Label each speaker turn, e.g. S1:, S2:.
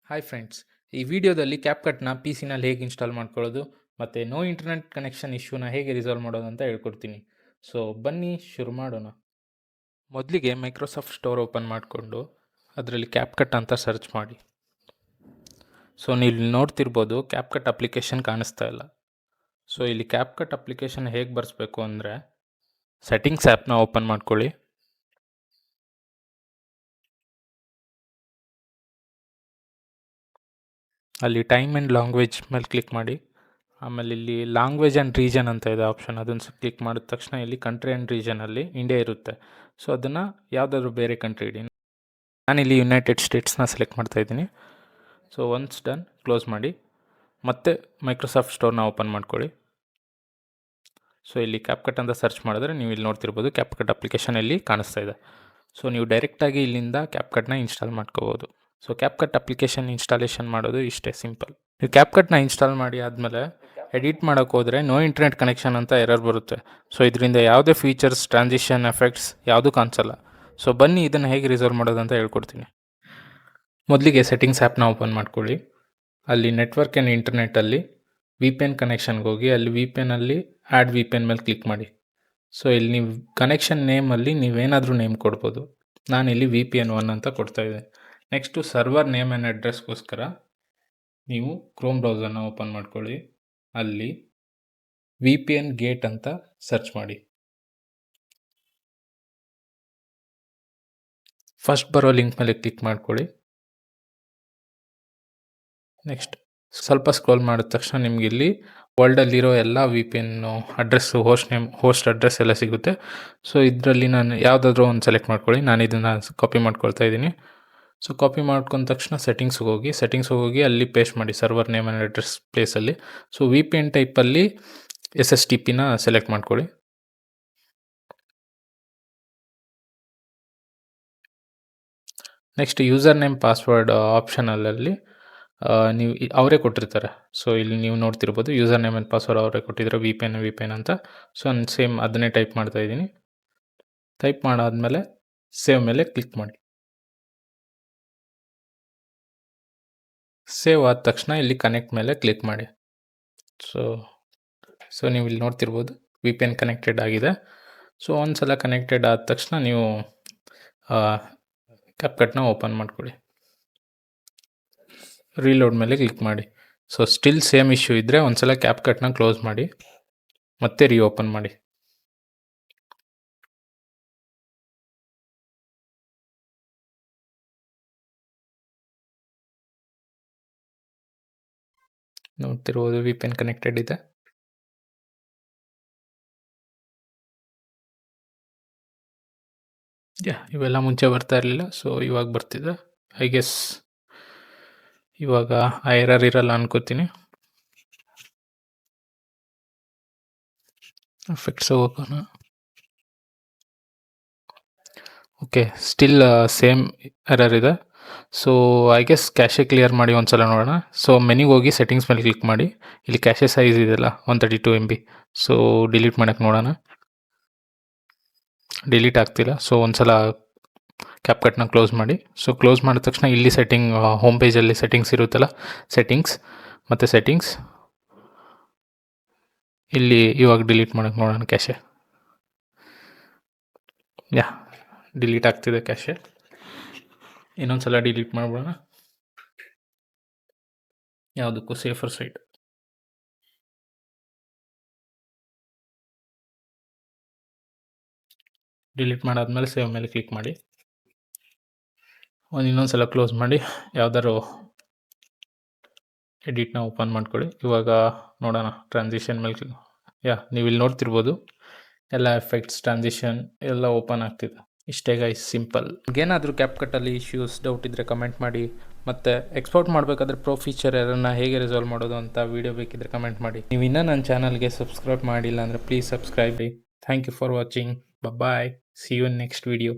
S1: Hi friends, ಈ ವಿಡಿಯೋದಲ್ಲಿ ಕ್ಯಾಪ್ಕಟ್ನ P ಸಿನಲ್ಲಿ ಹೇಗೆ ಇನ್ಸ್ಟಾಲ್ ಮಾಡ್ಕೊಳ್ಳೋದು ಮತ್ತು ನೋ ಇಂಟರ್ನೆಟ್ ಕನೆಕ್ಷನ್ ಇಶ್ಯೂನ ಹೇಗೆ ರಿಸಾಲ್ವ್ ಮಾಡೋದು ಅಂತ ಹೇಳ್ಕೊಡ್ತೀನಿ. ಸೊ ಬನ್ನಿ ಶುರು ಮಾಡೋಣ. ಮೊದಲಿಗೆ ಮೈಕ್ರೋಸಾಫ್ಟ್ ಸ್ಟೋರ್ ಓಪನ್ ಮಾಡಿಕೊಂಡು ಅದರಲ್ಲಿ ಕ್ಯಾಪ್ಕಟ್ ಅಂತ ಸರ್ಚ್ ಮಾಡಿ. ಸೊ ನೀವು ನೋಡ್ತಿರ್ಬೋದು ಕ್ಯಾಪ್ಕಟ್ ಅಪ್ಲಿಕೇಶನ್ ಕಾಣಿಸ್ತಾ ಇಲ್ಲ. ಸೊ ಇಲ್ಲಿ ಕ್ಯಾಪ್ಕಟ್ ಅಪ್ಲಿಕೇಶನ್ ಹೇಗೆ ಬರೆಸ್ಬೇಕು ಅಂದರೆ ಸೆಟ್ಟಿಂಗ್ಸ್ ಆ್ಯಪ್ನ ಓಪನ್ ಮಾಡ್ಕೊಳ್ಳಿ. ಅಲ್ಲಿ ಟೈಮ್ ಆ್ಯಂಡ್ ಲ್ಯಾಂಗ್ವೇಜ್ ಮೇಲೆ ಕ್ಲಿಕ್ ಮಾಡಿ. ಆಮೇಲೆ ಇಲ್ಲಿ ಲ್ಯಾಂಗ್ವೇಜ್ ಆ್ಯಂಡ್ ರೀಜನ್ ಅಂತ ಇದೆ ಆಪ್ಷನ್, ಅದನ್ನು ಕ್ಲಿಕ್ ಮಾಡಿದ ತಕ್ಷಣ ಇಲ್ಲಿ ಕಂಟ್ರಿ ಆ್ಯಂಡ್ ರೀಜನಲ್ಲಿ ಇಂಡಿಯಾ ಇರುತ್ತೆ. ಸೊ ಅದನ್ನು ಯಾವುದಾದ್ರೂ ಬೇರೆ ಕಂಟ್ರಿ ಇಡಿ. ನಾನಿಲ್ಲಿ ಯುನೈಟೆಡ್ ಸ್ಟೇಟ್ಸ್ನ ಸೆಲೆಕ್ಟ್ ಮಾಡ್ತಾಯಿದ್ದೀನಿ. ಸೊ ಒನ್ಸ್ ಡನ್ ಕ್ಲೋಸ್ ಮಾಡಿ ಮತ್ತೆ ಮೈಕ್ರೋಸಾಫ್ಟ್ ಸ್ಟೋರ್ನ ಓಪನ್ ಮಾಡ್ಕೊಳ್ಳಿ. ಸೊ ಇಲ್ಲಿ ಕ್ಯಾಪ್ಕಟ್ ಅಂತ ಸರ್ಚ್ ಮಾಡಿದ್ರೆ ನೀವು ಇಲ್ಲಿ ನೋಡ್ತಿರ್ಬೋದು ಕ್ಯಾಪ್ಕಟ್ ಅಪ್ಲಿಕೇಶನ್ ಇಲ್ಲಿ ಕಾಣಿಸ್ತಾ ಇದೆ. ಸೊ ನೀವು ಡೈರೆಕ್ಟಾಗಿ ಇಲ್ಲಿಂದ ಕ್ಯಾಪ್ಕಟ್ನ ಇನ್ಸ್ಟಾಲ್ ಮಾಡ್ಕೋಬೋದು. ಸೊ ಕ್ಯಾಪ್ಕಟ್ ಅಪ್ಲಿಕೇಶನ್ ಇನ್ಸ್ಟಾಲೇಷನ್ ಮಾಡೋದು ಇಷ್ಟೇ ಸಿಂಪಲ್. ನೀವು ಕ್ಯಾಪ್ಕಟ್ನ ಇನ್ಸ್ಟಾಲ್ ಮಾಡಿ ಆದಮೇಲೆ ಎಡಿಟ್ ಮಾಡೋಕ್ಕೆ ಹೋದರೆ ನೋ ಇಂಟರ್ನೆಟ್ ಕನೆಕ್ಷನ್ ಅಂತ ಎರರ್ ಬರುತ್ತೆ. ಸೊ ಇದರಿಂದ ಯಾವುದೇ ಫೀಚರ್ಸ್, ಟ್ರಾನ್ಸಿಷನ್, ಎಫೆಕ್ಟ್ಸ್ ಯಾವುದೂ ಕಾಣಿಸಲ್ಲ. ಸೊ ಬನ್ನಿ ಇದನ್ನು ಹೇಗೆ ರಿಸಾಲ್ವ್ ಮಾಡೋದು ಅಂತ ಹೇಳ್ಕೊಡ್ತೀನಿ. ಮೊದಲಿಗೆ ಸೆಟ್ಟಿಂಗ್ಸ್ ಆ್ಯಪ್ನ ಓಪನ್ ಮಾಡ್ಕೊಳ್ಳಿ. ಅಲ್ಲಿ ನೆಟ್ವರ್ಕ್ ಆ್ಯಂಡ್ ಇಂಟರ್ನೆಟ್ಟಲ್ಲಿ ವಿ ಪಿ ಎನ್ ಕನೆಕ್ಷನ್ಗೆ ಹೋಗಿ ಅಲ್ಲಿ ವಿ ಪಿ ಎನಲ್ಲಿ ಆ್ಯಡ್ ವಿ ಪಿ ಎನ್ ಮೇಲೆ ಕ್ಲಿಕ್ ಮಾಡಿ. ಸೊ ಇಲ್ಲಿ ನೀವು ಕನೆಕ್ಷನ್ ನೇಮಲ್ಲಿ ನೀವೇನಾದರೂ ನೇಮ್ ಕೊಡ್ಬೋದು. ನಾನಿಲ್ಲಿ VPN1 ಅಂತ ಕೊಡ್ತಾಯಿದ್ದೆ. ನೆಕ್ಸ್ಟು ಸರ್ವರ್ ನೇಮ್ ಆ್ಯಂಡ್ ಅಡ್ರೆಸ್ಗೋಸ್ಕರ ನೀವು ಕ್ರೋಮ್ ಬ್ರೌಸರ್ನ ಓಪನ್ ಮಾಡ್ಕೊಳ್ಳಿ. ಅಲ್ಲಿ VPN ಗೇಟ್ ಅಂತ ಸರ್ಚ್ ಮಾಡಿ. ಫಸ್ಟ್ ಬರೋ ಲಿಂಕ್ ಮೇಲೆ ಕ್ಲಿಕ್ ಮಾಡ್ಕೊಳ್ಳಿ. ನೆಕ್ಸ್ಟ್ ಸ್ವಲ್ಪ ಸ್ಕ್ರೋಲ್ ಮಾಡಿದ ತಕ್ಷಣ ನಿಮ್ಗೆ ಇಲ್ಲಿ ವರ್ಲ್ಡಲ್ಲಿರೋ ಎಲ್ಲ VPN ಅಡ್ರೆಸ್ಸು, ಹೋಸ್ಟ್ ಅಡ್ರೆಸ್ ಎಲ್ಲ ಸಿಗುತ್ತೆ. ಸೊ ಇದರಲ್ಲಿ ನಾನು ಯಾವುದಾದ್ರೂ ಒಂದು ಸೆಲೆಕ್ಟ್ ಮಾಡ್ಕೊಳ್ಳಿ. ನಾನು ಇದನ್ನು ಕಾಪಿ ಮಾಡ್ಕೊಳ್ತಾ ಇದ್ದೀನಿ. ಸೊ ಕಾಪಿ ಮಾಡ್ಕೊಂಡ ತಕ್ಷಣ ಸೆಟ್ಟಿಂಗ್ಸ್ಗೆ ಹೋಗಿ ಅಲ್ಲಿ ಪೇಸ್ಟ್ ಮಾಡಿ ಸರ್ವರ್ ನೇಮ್ ಆ್ಯಂಡ್ ಅಡ್ರೆಸ್ ಪ್ಲೇಸಲ್ಲಿ. ಸೊ VPN ಟೈಪಲ್ಲಿ SSTPನ ಸೆಲೆಕ್ಟ್ ಮಾಡ್ಕೊಳ್ಳಿ. ನೆಕ್ಸ್ಟ್ ಯೂಸರ್ ನೇಮ್ ಪಾಸ್ವರ್ಡ್ ಆಪ್ಷನಲ್ಲಲ್ಲಿ ನೀವು ಅವರೇ ಕೊಟ್ಟಿರ್ತಾರೆ. ಸೊ ಇಲ್ಲಿ ನೀವು ನೋಡ್ತಿರ್ಬೋದು ಯೂಸರ್ ನೇಮ್ ಆ್ಯಂಡ್ ಪಾಸ್ವರ್ಡ್ ಅವರೇ ಕೊಟ್ಟಿದ್ದಾರೆ VPN ಅಂತ. ಸೊ ನಾನು ಸೇಮ್ ಅದನ್ನೇ ಟೈಪ್ ಮಾಡ್ತಾ ಇದ್ದೀನಿ. ಟೈಪ್ ಮಾಡಾದಮೇಲೆ ಸೇವ್ ಮೇಲೆ ಕ್ಲಿಕ್ ಮಾಡಿ. ಸೇವ್ ಆದ ತಕ್ಷಣ ಇಲ್ಲಿ ಕನೆಕ್ಟ್ ಮೇಲೆ ಕ್ಲಿಕ್ ಮಾಡಿ. ಸೊ ನೀವು ಇಲ್ಲಿ ನೋಡ್ತಿರ್ಬೋದು VPN ಕನೆಕ್ಟೆಡ್ ಆಗಿದೆ. ಸೊ ಒಂದ್ಸಲ ಕನೆಕ್ಟೆಡ್ ಆದ ತಕ್ಷಣ ನೀವು ಕ್ಯಾಪ್ಕಟ್ನ ಓಪನ್ ಮಾಡ್ಕೊಳ್ಳಿ. ರೀಲೋಡ್ ಮೇಲೆ ಕ್ಲಿಕ್ ಮಾಡಿ. ಸೊ ಸ್ಟಿಲ್ ಸೇಮ್ ಇಶ್ಯೂ ಇದ್ದರೆ ಒಂದ್ಸಲ ಕ್ಯಾಪ್ಕಟ್ನ ಕ್ಲೋಸ್ ಮಾಡಿ ಮತ್ತೆ ರೀಓಪನ್ ಮಾಡಿ. ನೋಡ್ತಿರ್ಬೋದು VPN ಕನೆಕ್ಟೆಡ್ ಇದೆ. ಇವೆಲ್ಲ ಮುಂಚೆ ಬರ್ತಾ ಇರಲಿಲ್ಲ. ಸೊ ಇವಾಗ ಬರ್ತಿದೆ. ಐ ಗೆಸ್ ಇವಾಗ ಆ ಎರರ್ ಇರಲ್ಲ ಅನ್ಕೋತೀನಿ. ಎಫೆಕ್ಟ್ಸ್ ಹೋಗೋಣ. ಓಕೆ, ಸ್ಟಿಲ್ ಸೇಮ್ ಎರರ್ ಇದೆ. ಸೊ ಐ ಗೆಸ್ ಕ್ಯಾಶೆ ಕ್ಲಿಯರ್ ಮಾಡಿ ಒಂದ್ಸಲ ನೋಡೋಣ. ಸೊ ಮೆನಿಗೆ ಹೋಗಿ ಸೆಟ್ಟಿಂಗ್ಸ್ ಮೇಲೆ ಕ್ಲಿಕ್ ಮಾಡಿ. ಇಲ್ಲಿ ಕ್ಯಾಶೆ ಸೈಜ್ ಇದೆಯಲ್ಲ 132 MB. ಸೊ ಡಿಲೀಟ್ ಮಾಡೋಕ್ಕೆ ನೋಡೋಣ. ಡಿಲೀಟ್ ಆಗ್ತಿಲ್ಲ. ಸೊ ಒಂದ್ಸಲ ಕ್ಯಾಪ್ಕಟ್ನ ಕ್ಲೋಸ್ ಮಾಡಿ. ಸೊ ಕ್ಲೋಸ್ ಮಾಡಿದ ತಕ್ಷಣ ಇಲ್ಲಿ ಹೋಮ್ ಪೇಜಲ್ಲಿ ಸೆಟ್ಟಿಂಗ್ಸ್ ಇರುತ್ತಲ್ಲ, ಸೆಟ್ಟಿಂಗ್ಸ್ ಇಲ್ಲಿ ಇವಾಗ ಡಿಲೀಟ್ ಮಾಡೋಕ್ಕೆ ನೋಡೋಣ ಕ್ಯಾಶೆ. ಡಿಲೀಟ್ ಆಗ್ತಿದೆ ಕ್ಯಾಶೆ. ಇನ್ನೊಂದ್ಸಲ ಡಿಲೀಟ್ ಮಾಡ್ಬಿಡೋಣ, ಯಾವುದಕ್ಕೂ ಸೇಫರ್ ಸೈಡ್. ಡಿಲೀಟ್ ಮಾಡಾದ್ಮೇಲೆ ಸೇವ್ ಮೇಲೆ ಕ್ಲಿಕ್ ಮಾಡಿ. ಇನ್ನೊಂದ್ಸಲ ಕ್ಲೋಸ್ ಮಾಡಿ ಯಾವ್ದಾದ್ರು ಎಡಿಟ್ನ ಓಪನ್ ಮಾಡ್ಕೊಳ್ಳಿ. ಇವಾಗ ನೋಡೋಣ ಟ್ರಾನ್ಸಿಷನ್ ಮೇಲೆ. ನೀವು ಇಲ್ಲಿ ನೋಡ್ತಿರ್ಬೋದು ಎಲ್ಲ ಎಫೆಕ್ಟ್ಸ್, ಟ್ರಾನ್ಸಿಷನ್ ಎಲ್ಲ ಓಪನ್ ಆಗ್ತಿದೆ. ಇಷ್ಟೇ ಗೈಸ್, ಸಿಂಪಲ್. ಏನಾದರೂ ಕ್ಯಾಪ್ಕಟ್ಟಲ್ಲಿ ಇಶ್ಯೂಸ್, ಡೌಟ್ ಇದ್ದರೆ ಕಮೆಂಟ್ ಮಾಡಿ. ಮತ್ತು ಎಕ್ಸ್ಪೋರ್ಟ್ ಮಾಡಬೇಕಾದ್ರೆ ಪ್ರೋ ಫೀಚರ್ ಎರನ್ನ ಹೇಗೆ ರಿಸಾಲ್ವ್ ಮಾಡೋದು ಅಂತ ವೀಡಿಯೋ ಬೇಕಿದ್ರೆ ಕಮೆಂಟ್ ಮಾಡಿ. ನೀವು ಇನ್ನೂ ನನ್ನ ಚಾನಲ್ಗೆ ಸಬ್ಸ್ಕ್ರೈಬ್ ಮಾಡಿಲ್ಲ ಅಂದರೆ please subscribe. Thank you for watching. Bye. See you in next video.